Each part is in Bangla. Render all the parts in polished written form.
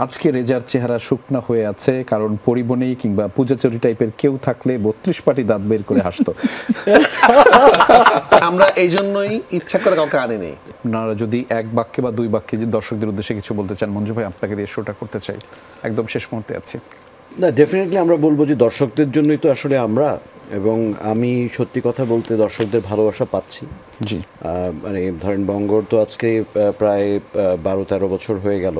আজকে রেজার চেহারা শুকনা হয়ে আছে কারণ পরিবনেই কিংবা পূজাচুরি টাইপের কেউ থাকলে 32 পাটি দাঁত বের করে হাসতো। আমরা এই জন্যই ইচ্ছা করে কাউকে আনি নেই। আপনারা যদি এক বাক্যে বা দুই বাক্যে যদি দর্শকদের উদ্দেশ্যে কিছু বলতে চান, মঞ্জু ভাই আপনাকে দিয়ে শোটা করতে চাই, একদম শেষ মুহূর্তে আছি। না, ডেফিনেটলি আমরা বলবো যে দর্শকদের জন্যই তো আসলে আমরা, এবং আমি সত্যি কথা বলতে দর্শকদের ভালোবাসা পাচ্ছি। জি, মানে ধরেন বঙ্গর তো আজকে প্রায় 12-13 বছর হয়ে গেল।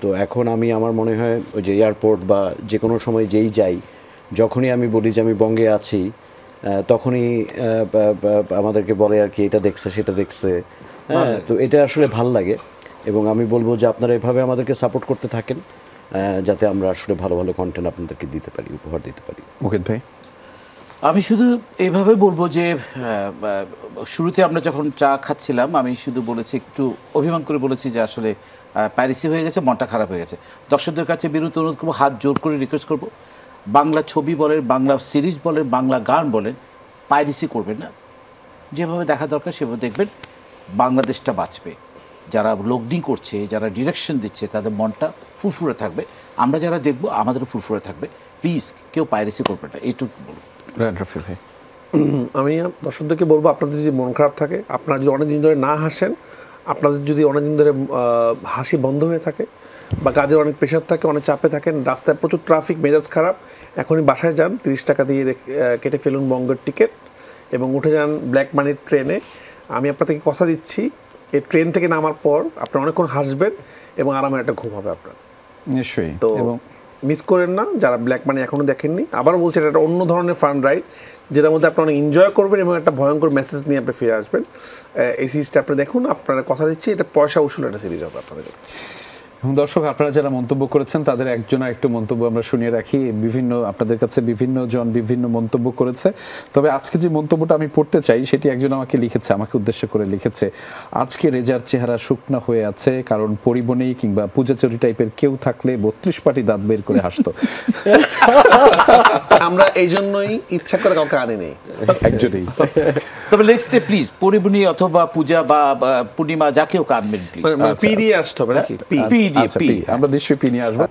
তো এখন আমি, আমার মনে হয় ওই যে এয়ারপোর্ট বা যে কোনো সময় যেই যাই, যখনই আমি বলি যে আমি বঙ্গে আছি, তখনই আমাদেরকে বলে আর কি এটা দেখছে সেটা দেখছে। হ্যাঁ, তো এটা আসলে ভাল লাগে, এবং আমি বলবো যে আপনারা এভাবে আমাদেরকে সাপোর্ট করতে থাকেন, যাতে আমরা আসলে ভালো ভালো কন্টেন্ট আপনাদেরকে দিতে পারি, উপহার দিতে পারি। মুকিত ভাই? আমি শুধু এইভাবে বলবো যে শুরুতে আমরা যখন চা খাচ্ছিলাম আমি শুধু বলেছি, একটু অভিমান করে বলেছি যে আসলে পাইরেসি হয়ে গেছে, মনটা খারাপ হয়ে গেছে। দর্শকদের কাছে বিরত অনুরোধ করবো, হাত জোর করে রিকোয়েস্ট করবো, বাংলা ছবি বলেন, বাংলা সিরিজ বলেন, বাংলা গান বলেন, পাইরেসি করবেন না। যেভাবে দেখা দরকার সেভাবে দেখবেন, বাংলাদেশটা বাঁচবে। যারা লোডিং করছে, যারা ডিরেকশন দিচ্ছে, তাদের মনটা ফুরফুরে থাকবে, আমরা যারা দেখবো আমাদেরও ফুরফুরে থাকবে। প্লিজ কেউ পাইরেসি করবেন না, এইটুকু বলুন। রাফি ভাই? আমি দর্শকদেরকে বলবো, আপনাদের যদি মন খারাপ থাকে, আপনারা যদি অনেকদিন ধরে না হাসেন, আপনাদের যদি অনেকদিন ধরে হাসি বন্ধ হয়ে থাকে, বা কাজের অনেক প্রেশার থাকে, অনেক চাপে থাকেন, রাস্তায় প্রচুর ট্রাফিক, মেজাজ খারাপ, এখনই বাসায় যান, 30 টাকা দিয়ে কেটে ফেলুন বঙ্গের টিকিট এবং উঠে যান ব্ল্যাক মানির ট্রেনে। আমি আপনাদেরকে কথা দিচ্ছি, এই ট্রেন থেকে নামার পর আপনারা অনেকক্ষণ হাসবেন এবং আরামের একটা ঘুম হবে আপনার। নিশ্চয়ই। তো এবং মিস করেন না, যারা ব্ল্যাক মানি এখনও দেখেননি। আবার বলছি, এটা একটা অন্য ধরনের ফান রাইড, যেটার মধ্যে আপনি অনেক এনজয় করবেন এবং একটা ভয়ঙ্কর মেসেজ নিয়ে আপনি ফিরে আসবেন। এই সিরিজটা আপনি দেখুন, আপনারা কথা দিচ্ছি, এটা পয়সা উসুল একটা সিরিজ হবে আপনাদের। এবং দর্শক, আপনারা যারা মন্তব্য করেছেন তাদের একজন আরেকটু মন্তব্য আমরা শুনিয়ে রাখি। বিভিন্ন আপনাদের কাছে বিভিন্ন জন বিভিন্ন মন্তব্য করেছে, তবে আজকে যে মন্তব্যটা আমি পড়তে চাই সেটি একজন আমাকে লিখেছে, আমাকে উদ্দেশ্য করে লিখেছে, আজকে রেজার চেহারা শুকনা হয়ে আছে কারণ পরিবনেই কিংবা পূজাচুরি টাইপের কেউ থাকলে 32 পাটি দাঁত বের করে হাসতো। আমরা এই জন্যই ইচ্ছা করে কাউকে আনি নেই, একজনই। তবে নেক্সট ডে প্লিজ পরিবনী অথবা পূজা বা পূর্ণিমা যাকেও আনবেন প্লিজ। পি দিয়ে আসতে হবে নাকি? পি দিয়ে, আমরা নিশ্চয়ই পি নিয়ে আসবো।